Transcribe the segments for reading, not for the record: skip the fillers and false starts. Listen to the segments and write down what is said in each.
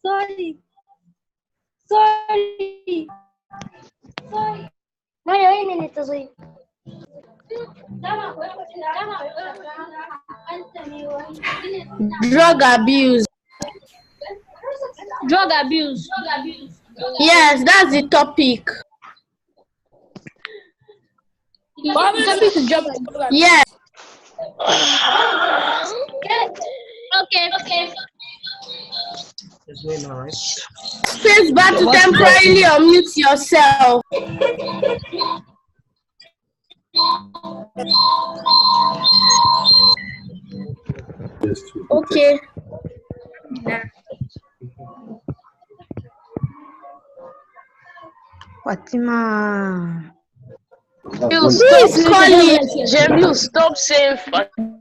Sorry. Sorry. Sorry. Mario, hii nilitazoi. Drug abuse. Drug abuse. Yes, that's the topic. The topic is drug abuse. Yes. Okay. It's going all right. Space bar to temporarily unmute yourself. Okay. Fatima. You stop calling. Jamil, stop saying Fatima.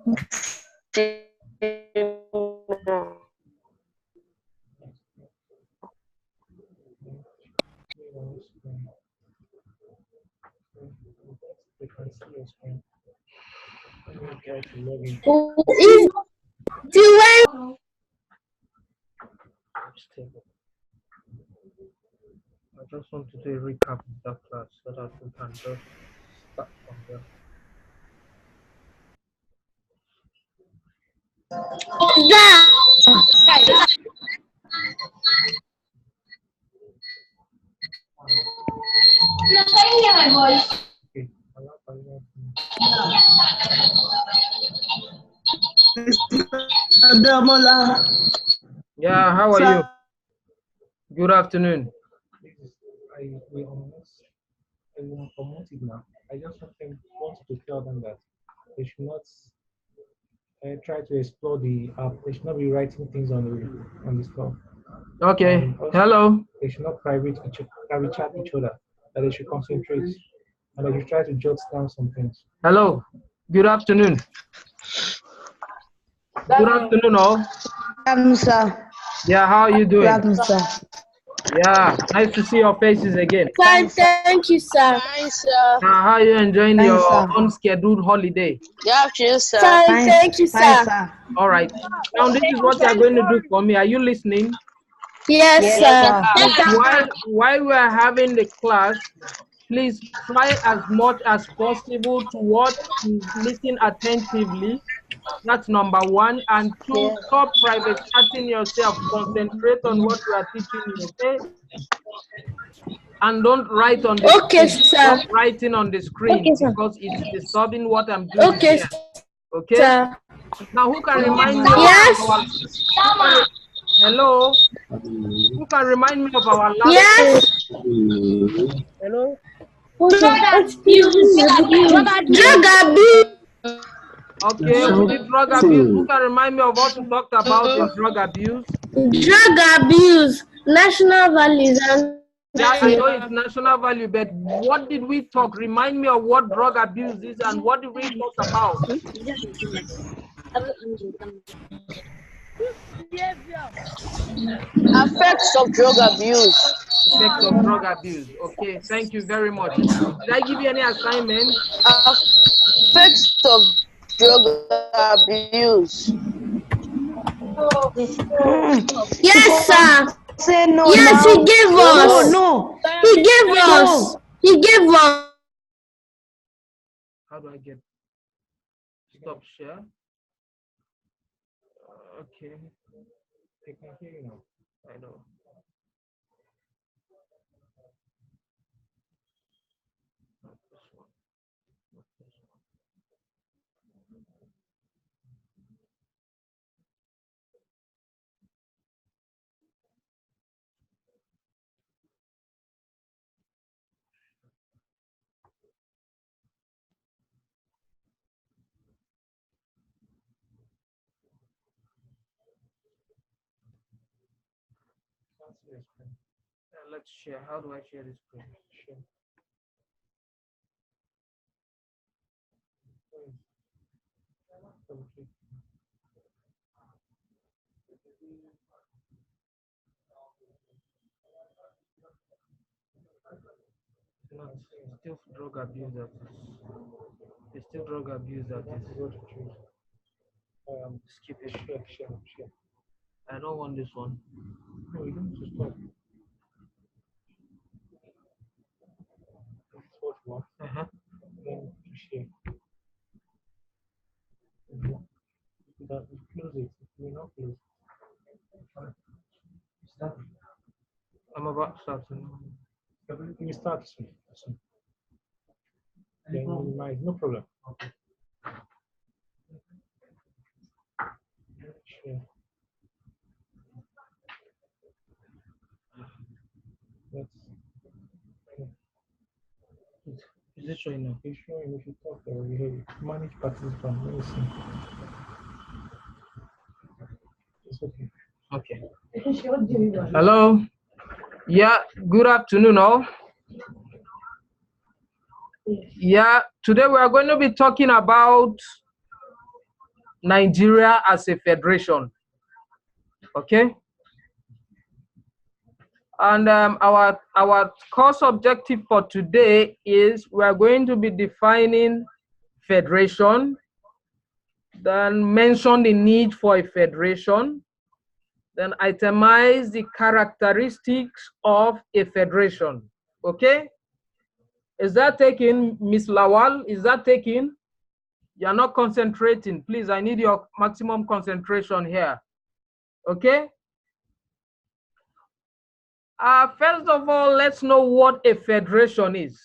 They can see your screen. Let me try to log in. Stable. I just want to do a recap of that class so that we can just start from there. Okay. Yeah, how are you? Good afternoon. I will promote it now. I just want to tell them that they should not try to explore the app. They should not be writing things on the stuff. Okay. Hello. They should not private chat each other. That they should concentrate and they should try to jot down some things. Hello. Good afternoon. Good afternoon, all. Sir. Yeah, how are you doing? Sir. Yeah, nice to see your faces again. Fine, thank you, sir. Fine, sir. How are you enjoying Fine, your sir. unscheduled holiday? Yeah, sure, sir. Fine, thank you, Fine, sir. sir. All right. Now this is what you are going to do for me. Are you listening? Yes, sir. While we are having the class, please try as much as possible to watch and listen attentively. That's number one. And two, stop private chatting yourself. Concentrate on what we are teaching you, okay? And don't write on the Okay, screen. sir. Stop writing on the screen Okay, sir. because it's disturbing what I'm doing Okay, here. Okay? sir. Now, who can remind me Yes. of our... Hello? Who can remind me of our last... Yes. Hello? Drug abuse. Drug abuse. Okay, we did drug abuse. Who can remind me of what we talked about in drug abuse? Drug abuse. National values and Yeah, I know it's national value, but what did we talk? Remind me of what drug abuse is and what did we talk about? Effects of drug abuse. Effects of drug abuse. Okay, thank you very much. Did I give you any assignment? Effects of drug abuse. yes, sir. Say no. Yes, now. he gave us. No. He gave us. He gave us. How do I get stop share? Okay. I can hear you now. I know. Not this one. Not this one. Can't see the screen. Let's share. How do I share this screen? Share. Okay. Not still drug abuse that is. It's still drug abuse that is. Skip it. Share. I don't want this one. No, you don't need to stop. That's what you want. Then to share. That you close it. You will not close. Start. I'm about to start. You start soon. Then you minimize. No problem. Okay. Share. Let's. Is it showing now? It's showing. If you talk, we hear you. Manage participant. Let me see. It's okay. Okay. Hello. Yeah. Good afternoon, all. Yeah. Today we are going to be talking about Nigeria as a federation. Okay. And our course objective for today is we are going to be defining federation, then mention the need for a federation, then itemize the characteristics of a federation. Okay? Is that taken, Miss Lawal? Is that taken? You're not concentrating. Please, I need your maximum concentration here. Okay? First of all, let's know what a federation is.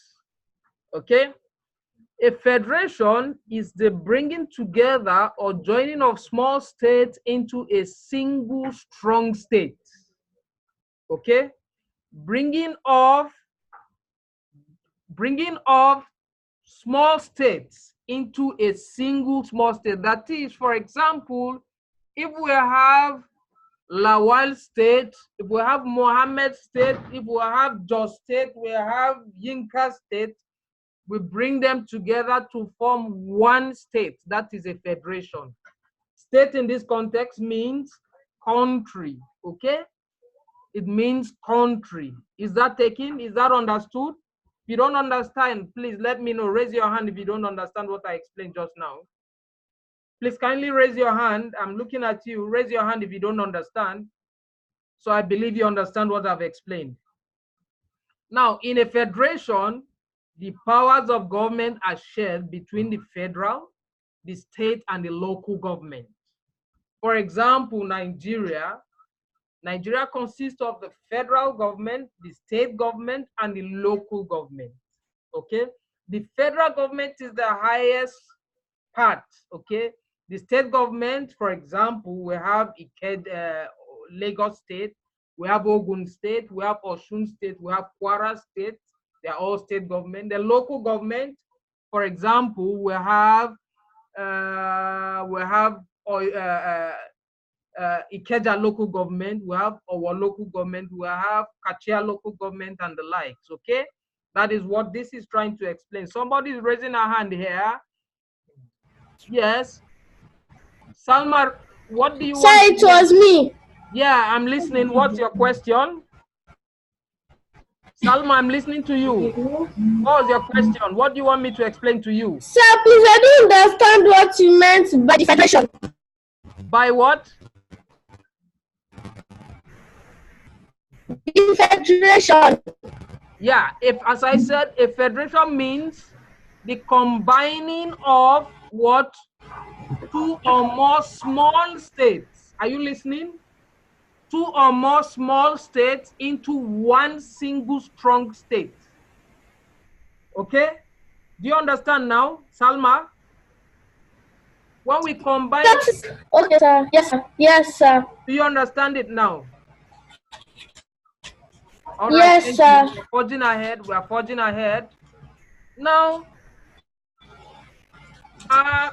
Okay? A federation is the bringing together or joining of small states into a single strong state. Okay? Bringing of small states into a single small state. That is, for example, if we have Lawal State, if we have Mohammed State, if we have Jos State, we have Yinka State, we bring them together to form one state. That is a federation. State in this context means country, okay? It means country. Is that taken? Is that understood? If you don't understand, please let me know. Raise your hand if you don't understand what I explained just now. Please kindly raise your hand. I'm looking at you. Raise your hand if you don't understand. So I believe you understand what I've explained. Now, in a federation, the powers of government are shared between the federal, the state, and the local government. For example, Nigeria consists of the federal government, the state government, and the local government. Okay? The federal government is the highest part. Okay? The state government, for example, we have Lagos State, we have Ogun State, we have Osun State, we have Kwara State. They are all state government. The local government, for example, we have Ikeja local government, we have our local government, we have Kachia local government, and the likes. Okay, that is what this is trying to explain. Somebody is raising a hand here. Yes, Salma, what do you want? Say it was me. Yeah, I'm listening. What's your question? Salma, I'm listening to you. What was your question? What do you want me to explain to you? Sir, please, I don't understand what you meant by the federation. By what? The federation. Yeah, as I said, a federation means the combining of what? Two or more small states. Are you listening? Two or more small states into one single strong state. Okay? Do you understand now, Salma? When we combine... Okay, sir. Yes, sir. Yes, sir. Do you understand it now? All right, yes, sir. We're forging ahead. We are forging ahead. Now,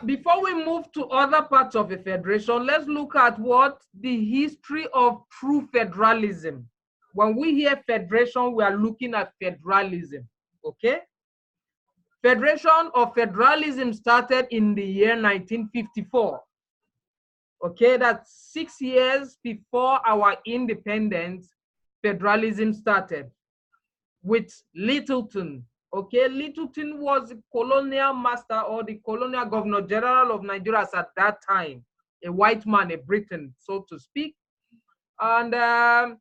before we move to other parts of a federation, let's look at what the history of true federalism. When we hear federation, we are looking at federalism, okay? Federation or federalism started in the year 1954. Okay, that's 6 years before our independence, federalism started with Littleton. Okay, Littleton was the colonial master or the colonial governor general of Nigeria at that time, a white man, a Briton, so to speak. And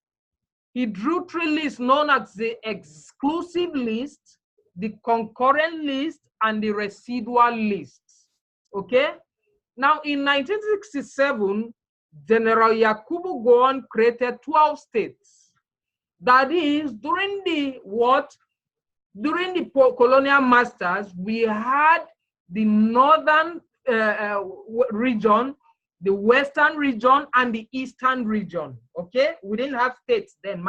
he drew 3 lists known as the exclusive list, the concurrent list, and the residual list. Okay? Now, in 1967, General Yakubu Gowon created 12 states. That is, during the what? During the colonial masters, we had the northern region, the western region, and the eastern region. Okay? We didn't have states then.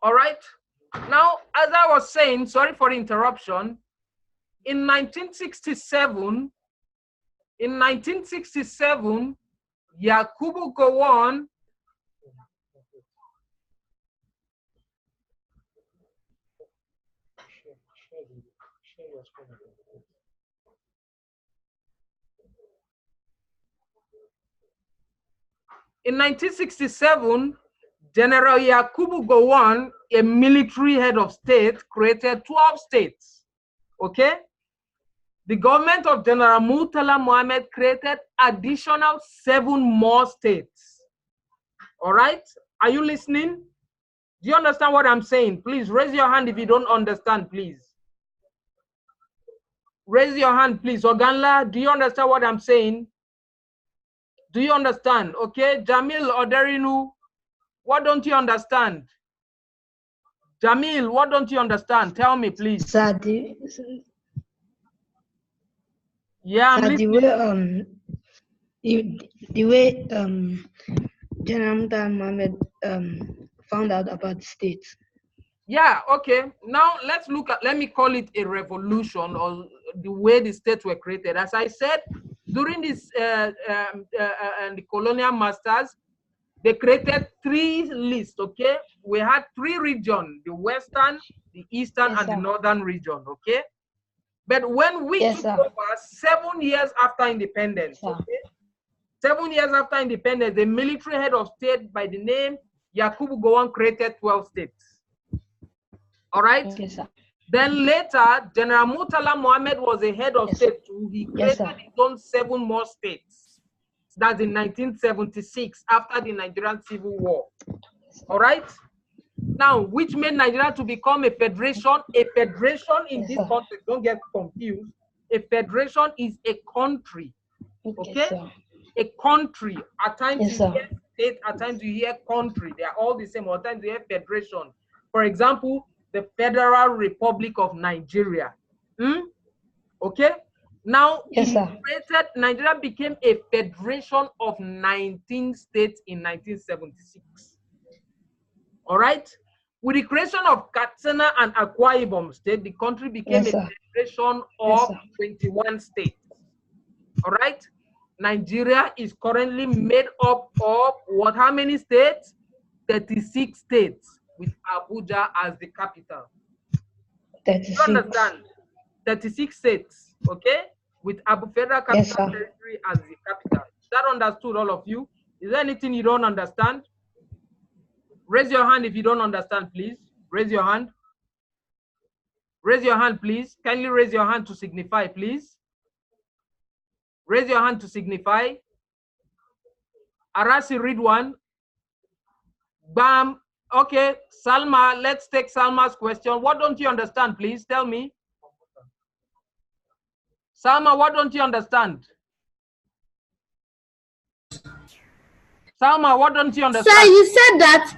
All right. Now, as I was saying, sorry for the interruption. In 1967, Yakubu Gowon General Yakubu Gowon, a military head of state, created 12 states. Okay? The government of General Murtala Mohammed created additional 7 more states. All right? Are you listening? Do you understand what I'm saying? Please raise your hand if you don't understand, please. Raise your hand, please. Oganla, do you understand what I'm saying? Do you understand? Okay, Jamil Oderinu, what don't you understand? Jamil, what don't you understand? Tell me, please. Sir, Yeah, the way General Murtala Mohammed found out about the states. Yeah, okay. Now let's look at, let me call it a revolution, or the way the states were created. As I said, during this and the colonial masters, they created 3 lists. Okay, we had 3 regions: the western, the eastern, Yes, and the sir. northern region. Okay, but when we Yes, took sir. over 7 years after independence, Sir. okay, 7 years after independence, the military head of state by the name Yakubu Gowon created 12 states. All right. Yes, sir. Then later, General Murtala Mohammed was a head of Yes, state too. He Yes, created sir. his own 7 more states. That's in 1976, after the Nigerian Civil War. All right. Now, which made Nigeria to become a federation. A federation in Yes, this sir. context, don't get confused. A federation is a country. Okay? Yes, sir. A country. At times Yes, you sir. hear state, at times you hear country. They are all the same. At times you hear federation. For example, the Federal Republic of Nigeria. Okay? Now, Yes, sir. Nigeria became a federation of 19 states in 1976. All right? With the creation of Katsina and Akwa Ibom state, the country became Yes, a sir. federation Yes, of sir. 21 states. All right? Nigeria is currently made up of what? How many states? 36 states, with Abuja as the capital. You 36. understand? 36 states, okay? With Abu Federal Capital Yes, sir. Territory as the capital. Is that understood, all of you? Is there anything you don't understand? Raise your hand if you don't understand, please. Raise your hand. Raise your hand, please. Kindly raise your hand to signify, please. Raise your hand to signify. Arasi, read one. Bam. Okay, Salma, let's take Salma's question. What don't you understand, please? Tell me. Salma, what don't you understand? Salma, what don't you understand? Sir, you said that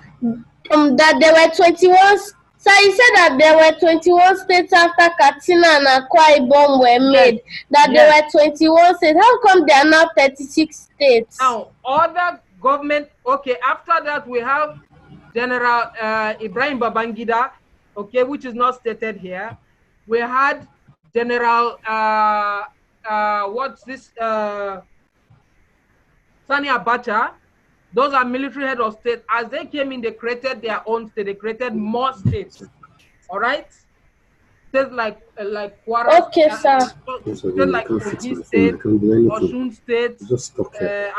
there were 21. Sir, you said that there were 21 states after Katsina and Akwa Ibom were made. That there were 21 states. How come there are now 36 states? Now, other government, okay, after that we have General Ibrahim Babangida, okay, which is not stated here. We had General, what's this, Sani Abacha. Those are military head of state. As they came in, they created their own state. They created more states. All right? States like Kwara, Okay, sir. states like Kogi State, Osun State,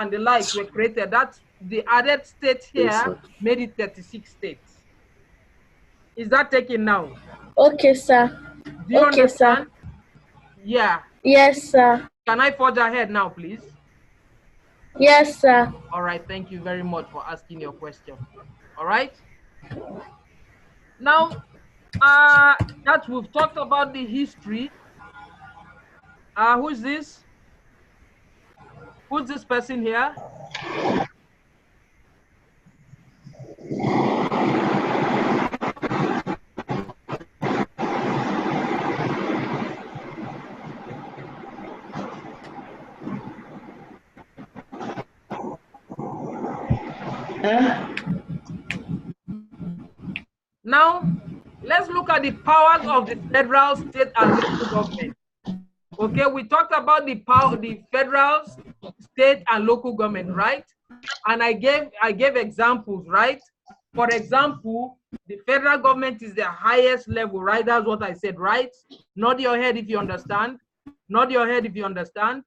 and the likes were created. That's the added state here made it 36 states. Is that taken now? Okay, sir. Do you Okay, sir. understand? Yeah. Yes, sir. Can I forge ahead now, please? Yes, sir. All right. Thank you very much for asking your question. All right. Now, that we've talked about the history. Who's this? Who's this person here? Now, let's look at the powers of the federal, state, and local government. Okay, we talked about the power, the federal, state, and local government, right? And I gave examples, right? For example, the federal government is the highest level, right? That's what I said, right? Nod your head if you understand. Nod your head if you understand.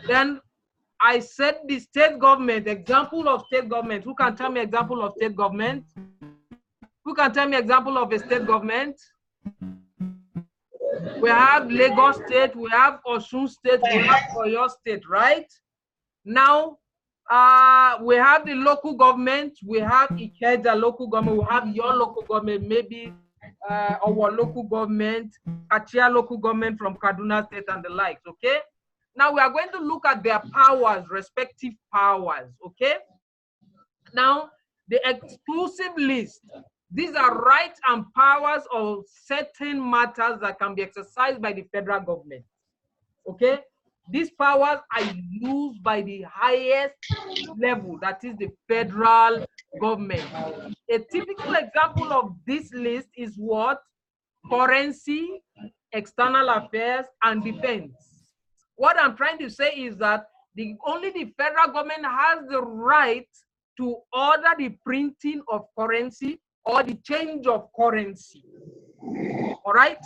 Then I said the state government, example of state government. Who can tell me example of state government? Who can tell me example of a state government? We have Lagos State, we have Osun State, we have Oyo State, right? Now, we have the local government, we have Ikeja local government, we have your local government, maybe our local government, Achia local government from Kaduna State and the likes, okay? Now, we are going to look at their powers, respective powers, okay? Now, the exclusive list. These are rights and powers of certain matters that can be exercised by the federal government. Okay? These powers are used by the highest level, that is the federal government. A typical example of this list is what? Currency, external affairs, and defense. What I'm trying to say is that only the federal government has the right to order the printing of currency or the change of currency. All right?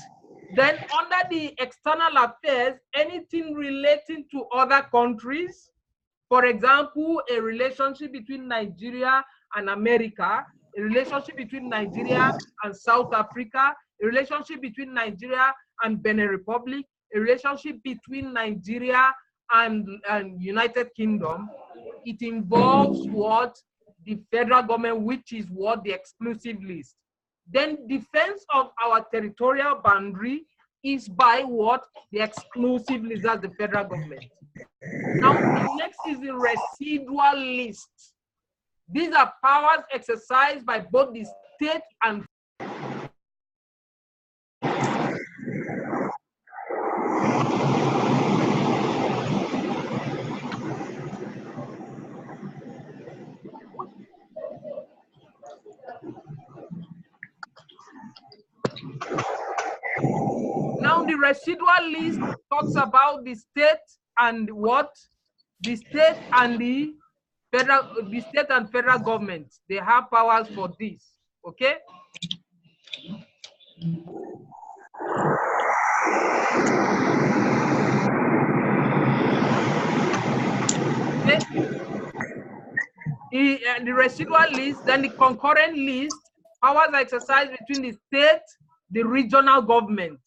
Then under the external affairs, anything relating to other countries, for example, a relationship between Nigeria and America, a relationship between Nigeria and South Africa, a relationship between Nigeria and Benin Republic, a relationship between Nigeria and United Kingdom, it involves what? The federal government, which is what? The exclusive list. Then defense of our territorial boundary is by what? The exclusive list, that's the federal government. Now, the next is the residual list. These are powers exercised by both the state and now the residual list talks about the state and what? The state and the state and federal government. They have powers for this. Okay? The residual list, then the concurrent list, powers are exercised between the state, the regional government.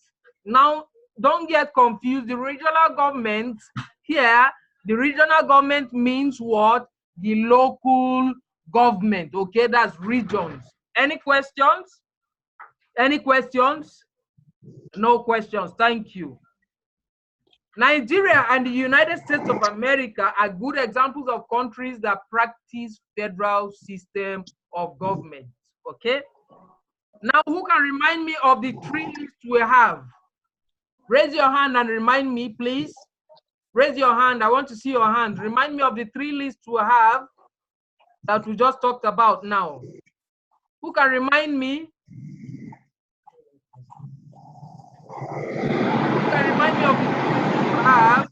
Now, don't get confused. The regional government here, the regional government means what? The local government. Okay, that's regions. Any questions? Any questions? No questions. Thank you. Nigeria and the United States of America are good examples of countries that practice federal system of government. Okay. Now, who can remind me of the three lists we have? Raise your hand and remind me, please. Raise your hand. I want to see your hand. Remind me of the three lists we have that we just talked about now. Who can remind me? Who can remind me of the three lists we have?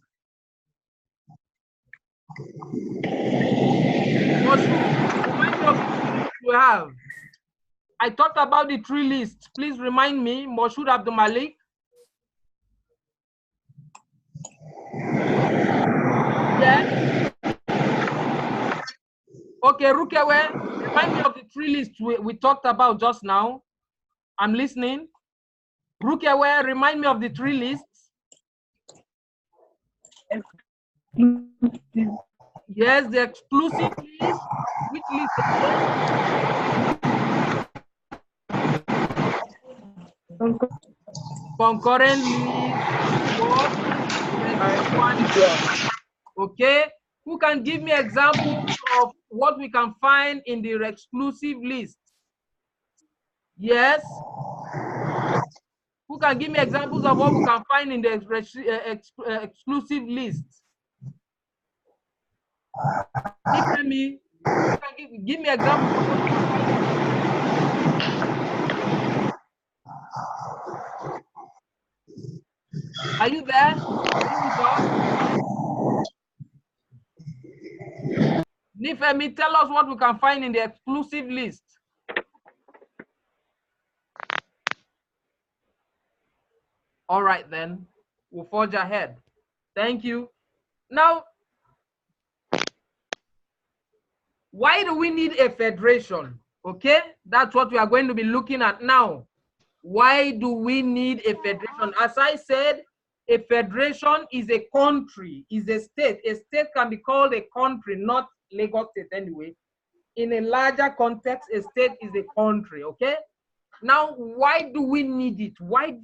Remind me of the three lists we have. I talked about the three lists. Please remind me, Moshood Abdul Malik. Yes. Okay, Rukewe, remind me of the 3 lists we talked about just now. I'm listening. Rukewe, remind me of the 3 lists. Yes, the exclusive list. Which list again? Concurrent list. What? Okay. Who can give me examples of what we can find in the exclusive list? Yes. Who can give me examples of what we can find in the exclusive list? Me. Give me examples of what we can find. Are you there? Are you with us? Nifemi, tell us what we can find in the exclusive list. All right, then. We'll forge ahead. Thank you. Now, why do we need a federation? Okay, that's what we are going to be looking at now. Why do we need a federation? As I said, a federation is a country, is a state. A state can be called a country, not Lagos State anyway. In a larger context, a state is a country, okay? Now, why do we need it? What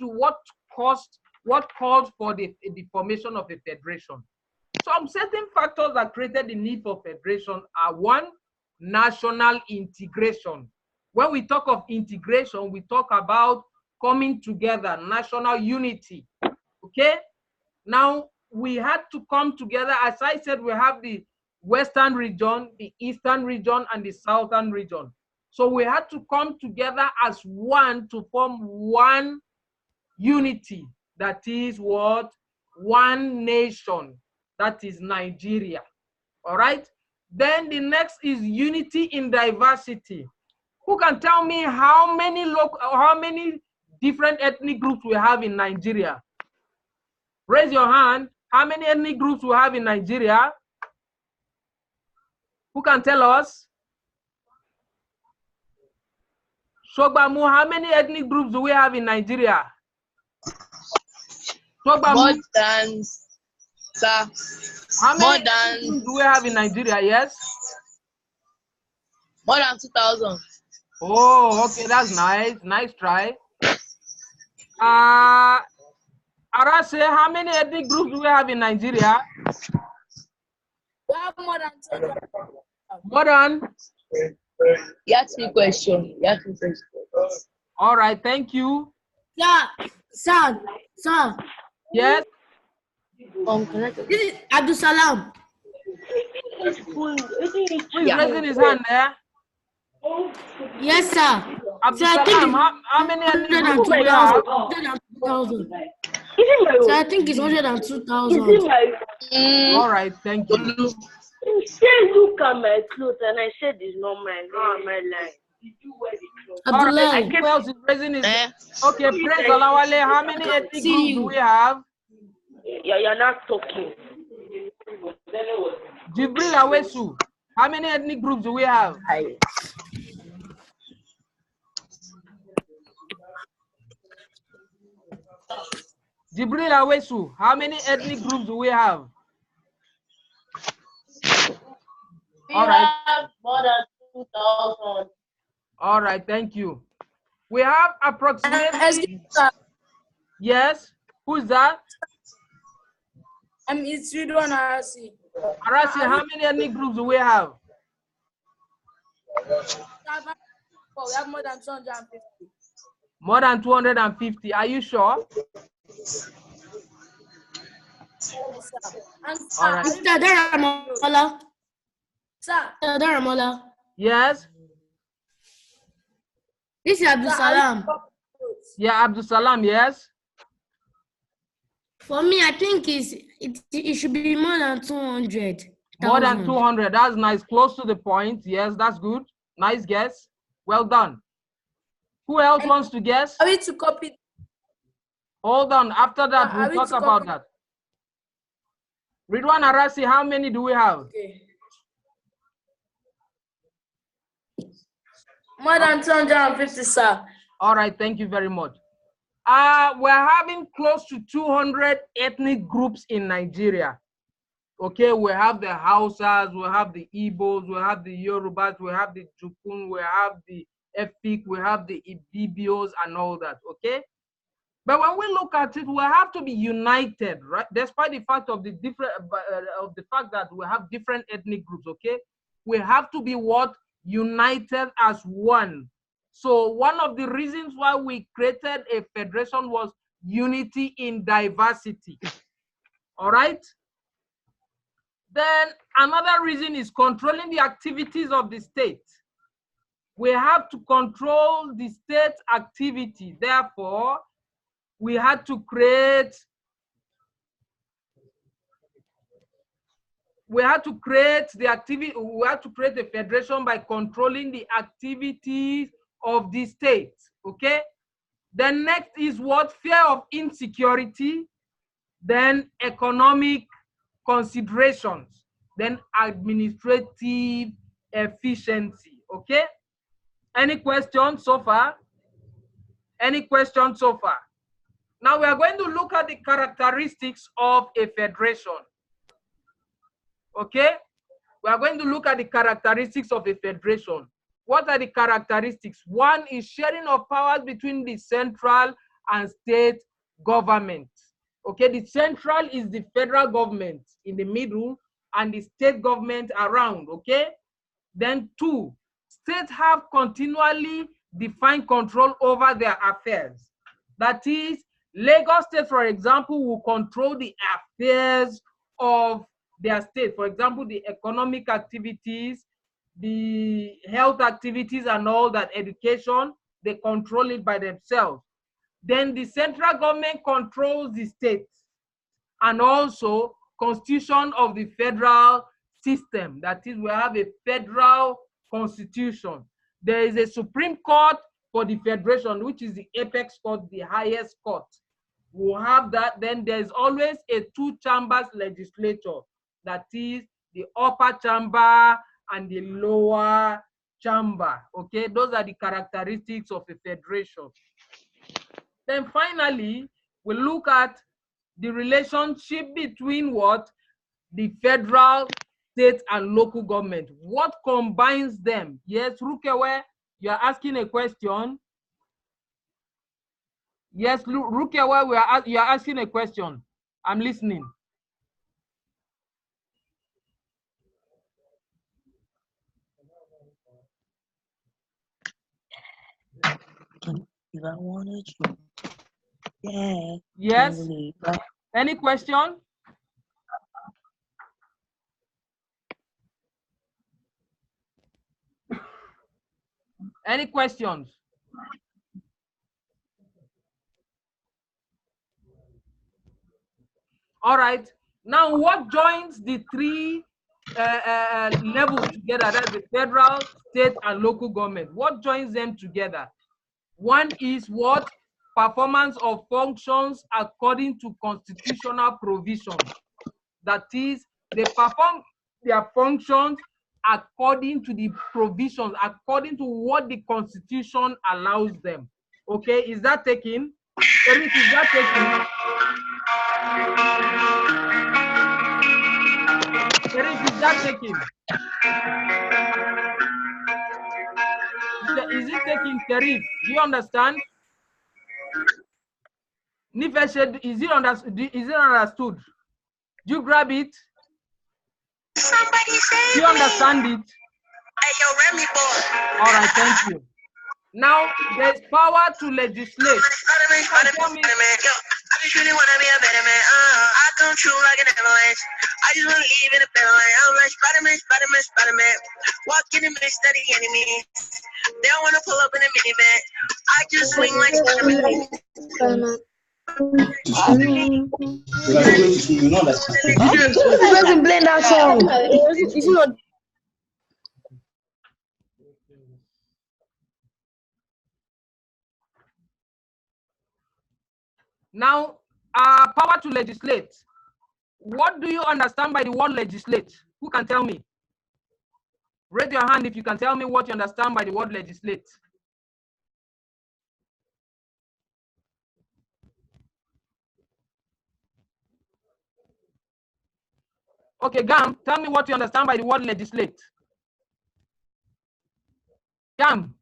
caused for the formation of a federation? Some certain factors that created the need for federation are: 1, national integration. When we talk of integration, we talk about coming together, national unity, okay? Now, we had to come together. As I said, we have the western region, the eastern region, and the southern region. So we had to come together as one to form one unity. That is what? One nation. That is Nigeria. All right? Then the next is unity in diversity. Who can tell me how many different ethnic groups we have in Nigeria? Raise your hand. How many ethnic groups we have in Nigeria? Who can tell us? Shogbamu, how many ethnic groups do we have in Nigeria? Shogbamu. More than, sir. How many ethnic groups do we have in Nigeria? Yes? More than 2,000. Oh, okay, that's nice. Nice try. Arase, how many ethnic groups do we have in Nigeria? We have more than 200. More than? You asked me a question. All right, thank you. Sir. Yes? This is Abdul Salam. Who is raising his hand there? Yes, sir. Abdul Salam, how many ethnic groups do we have? 102,000. So I think it's 102,000. All right, thank you. He said, look at my clothes, and I said, it's not mine. How am I lying? All right, who else is raising his hand? Okay, praise Olawale, how many ethnic groups do we have? You're not talking. Jibril Awesu, how many ethnic groups do we have? Jibril Awesu, how many ethnic groups do we have? All right. Have more than 2,000. All right, thank you. We have approximately. Yes, who's that? It's Ridwan Arasi. Arasi, how many ethnic groups do we have? We have more than 250. More than 250. Are you sure? And All right. Mr. Daramola. Sir. Daramola. Yes. This is Abdul Salam. Yeah, Abdul Salam, yes. For me, I think it should be more than 200. More than 200. That's nice. Close to the point. Yes, that's good. Nice guess. Well done. Who else wants to guess? Are we to copy? Hold on. After that, we'll talk about that. Ridwan Arasi, how many do we have? Okay. More than 250, sir. All right, thank you very much. We're having close to 200 ethnic groups in Nigeria. Okay, we have the Hausas, we have the Igbos, we have the Yorubas, we have the Jukun, we have the Efik, we have the Ibibios and all that, okay? But when we look at it, we have to be united, right? Despite the fact of the fact that we have different ethnic groups, okay? We have to be what? United as one. So one of the reasons why we created a federation was unity in diversity. All right? Then another reason is controlling the activities of the state. We have to control the state activity. Therefore, we had to create the activity, we had to create a federation by controlling the activities of the state. Okay? Then next is what? Fear of insecurity, then economic considerations, then administrative efficiency. Okay? Any questions so far? Any questions so far? Now we are going to look at the characteristics of a federation. Okay? We are going to look at the characteristics of a federation. What are the characteristics? One is sharing of powers between the central and state government. Okay, the central is the federal government in the middle and the state government around, okay? Then two, states have continually defined control over their affairs. That is, Lagos State, for example, will control the affairs of their state. For example, the economic activities, the health activities and all that, education, they control it by themselves. Then the central government controls the states and also constitution of the federal system. That is, we have a federal constitution. There is a Supreme Court for the federation, which is the apex court, the highest court. We'll have that. Then there's always a two chambers legislature. That is the upper chamber and the lower chamber. Okay, those are the characteristics of a federation. Then finally, we look at the relationship between what? The federal, state, and local government. What combines them? Yes, Rukewe, you are asking a question. Yes, Rukewe, you are asking a question. I'm listening. If I wanted you, yeah. Yes. Any question? Any questions? All right. Now, what joins the three levels together? That's the federal, state, and local government. What joins them together? One is what? Performance of functions according to constitutional provisions. That is, they perform their functions according to the provisions, according to what the Constitution allows them. Okay, is that taken? Eric, is that taken? Eric, is that taken? Is it taking, Terif? Do you understand? Nifeshed, is it understood? Do you grab it? Do you understand it? Hey, yo, Remy boy. All right, thank you. Now, there's power to legislate. I just really want to be a better man. I come true like an avalanche. I just want to live in a better way. I'm like Spider-Man, Spider-Man, Spider-Man. Walk in the midst of the enemy. They don't want to pull up in a minivan. I just swing like Spider-Man. Who doesn't blend that song? It's not. Now, power to legislate. What do you understand by the word legislate? Who can tell me? Raise your hand if you can tell me what you understand by the word legislate. Okay, Gam, tell me what you understand by the word legislate. Gam.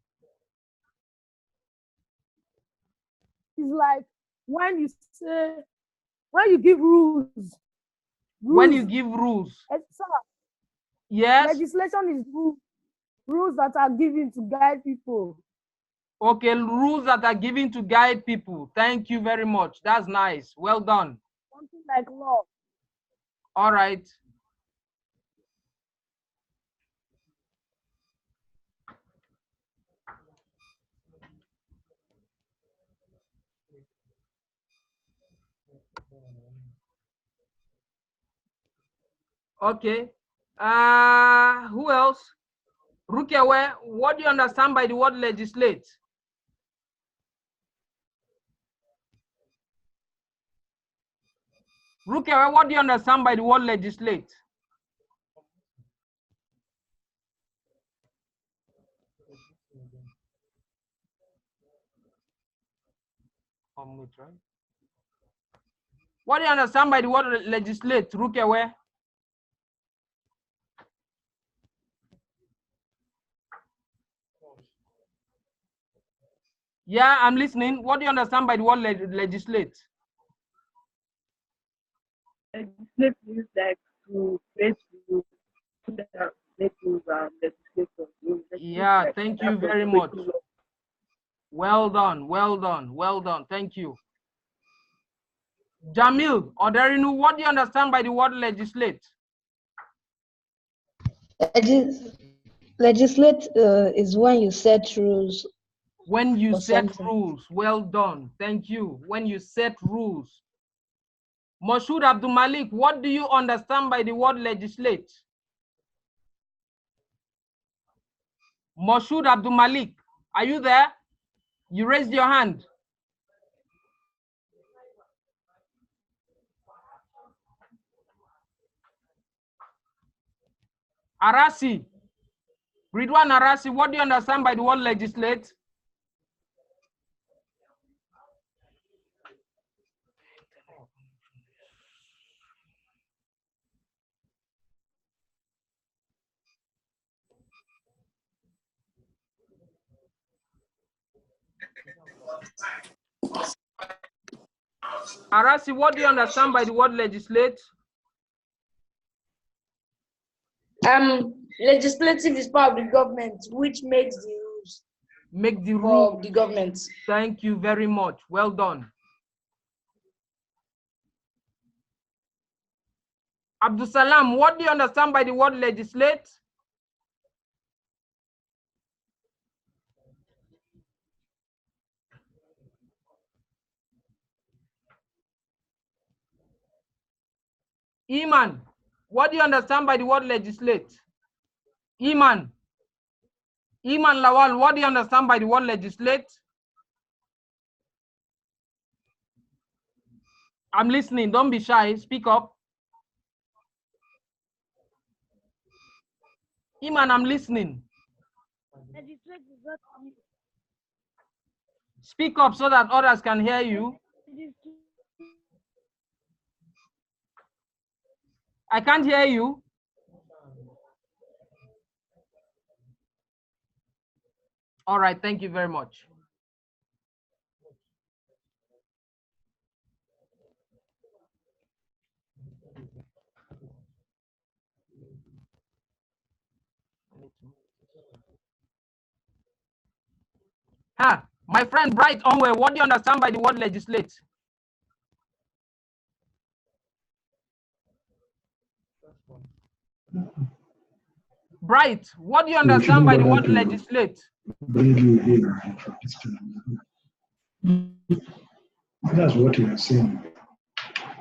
It's like when you say, when you give rules. When you give rules. Yes. Legislation is rules that are given to guide people. Okay, rules that are given to guide people. Thank you very much. That's nice. Well done. Something like law. All right. Okay. Who else? Rukia, what do you understand by the word legislate? Rukia, what do you understand by the word legislate? What do you understand by the word legislate, Rukia? Yeah, I'm listening. What do you understand by the word legislate? Legislate means like to create rules, make rules and legislation. Yeah, thank you very much. Well done, well done, well done. Thank you. Jamil Oderinu, what do you understand by the word legislate? Legislate is when you set rules. When you set rules. Well done. Thank you. When you set rules. Moshood Abdul Malik, what do you understand by the word legislate? Moshood Abdul Malik, are you there? You raised your hand. Arasi, Ridwan Arasi, what do you understand by the word legislate? Arasi, what do you understand by the word legislate? Legislative is part of the government, which makes the rules. Make the rules of the government. Thank you very much. Well done. Abdul Salam, what do you understand by the word legislate? Iman, what do you understand by the word legislate? Iman Lawal, what do you understand by the word legislate? I'm listening. Don't be shy. Speak up. Iman, I'm listening. Speak up so that others can hear you. I can't hear you. All right, thank you very much. My friend Bright Onwe, what do you understand by the word legislate? Bright, what do you understand by the word legislate? That's what you are saying.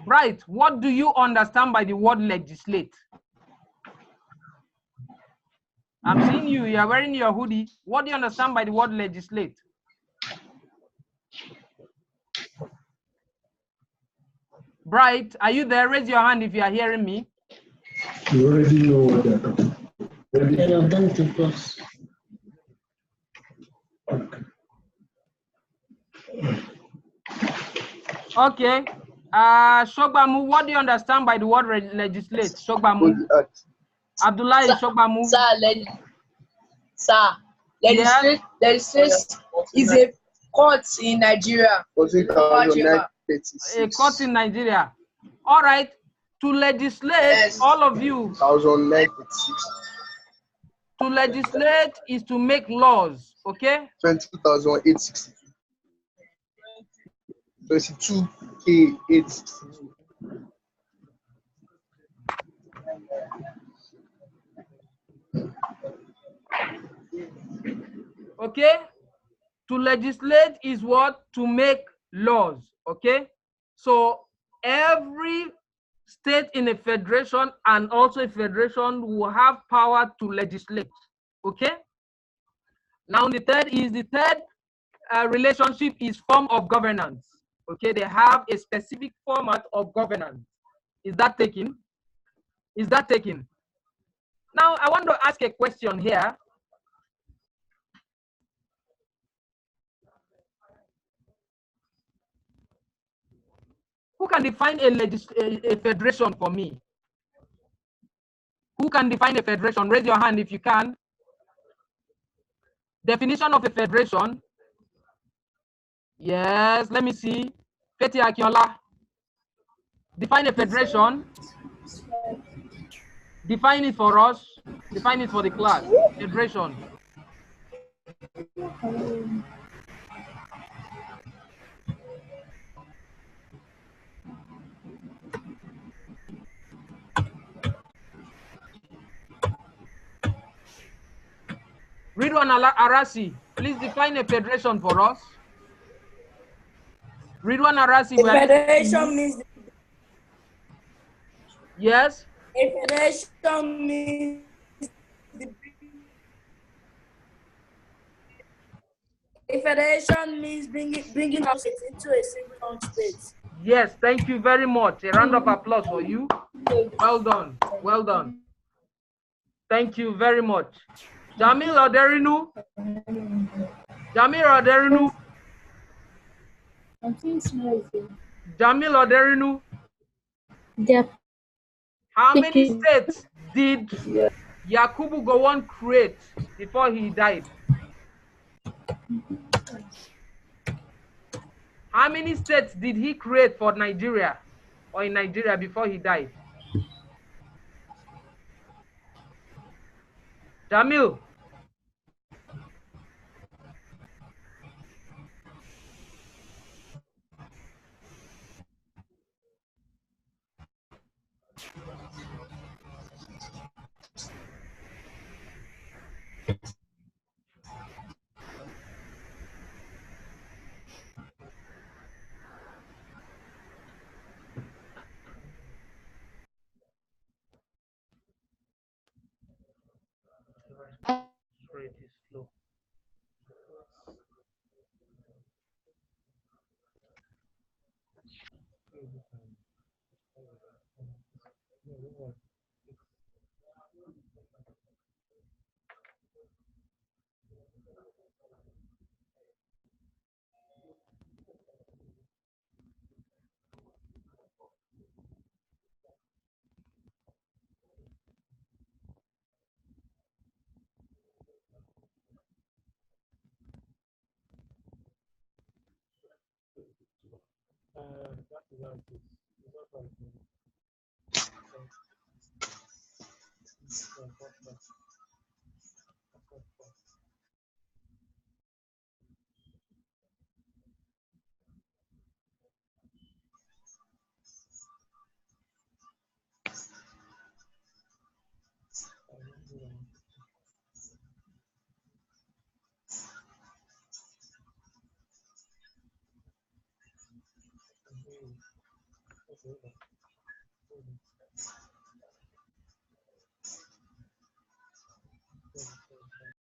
Bright, what do you understand by the word legislate? I'm seeing you, you're wearing your hoodie. What do you understand by the word legislate? Bright, are you there? Raise your hand if you are hearing me. You already know what they're talking about. I've done it in class. Okay. Shogbamu, what do you understand by the word legislate? Shogbamu. Abdullah Shogbamu. Sir, legislate is a court in Nigeria. A court in Nigeria. All right. To legislate, yes. All of you. 1986. To legislate is to make laws, okay? 20,862. 22K862. Okay? To legislate is what? To make laws, okay? So every state in a federation and also a federation will have power to legislate, okay? Now the third relationship is form of governance, okay? They have a specific format of governance. Is that taken? Is that taken? Now I want to ask a question here. Who can define a federation for me? Who can define a federation? Raise your hand if you can. Definition of a federation. Yes, let me see. Feti Akinola. Define a federation. Define it for us. Define it for the class. Federation. Ridwan Arasi, please define a federation for us. Ridwan Arasi. A federation means. Yes. A federation means. A federation means bringing us into a single state. Yes, thank you very much. A round of applause for you. Well done. Well done. Thank you very much. Jamil Oderinu. Jamil Oderinu. Jamil Oderinu. How many states did Yakubu Gowon create before he died? How many states did he create for Nigeria or in Nigeria before he died? Jamil.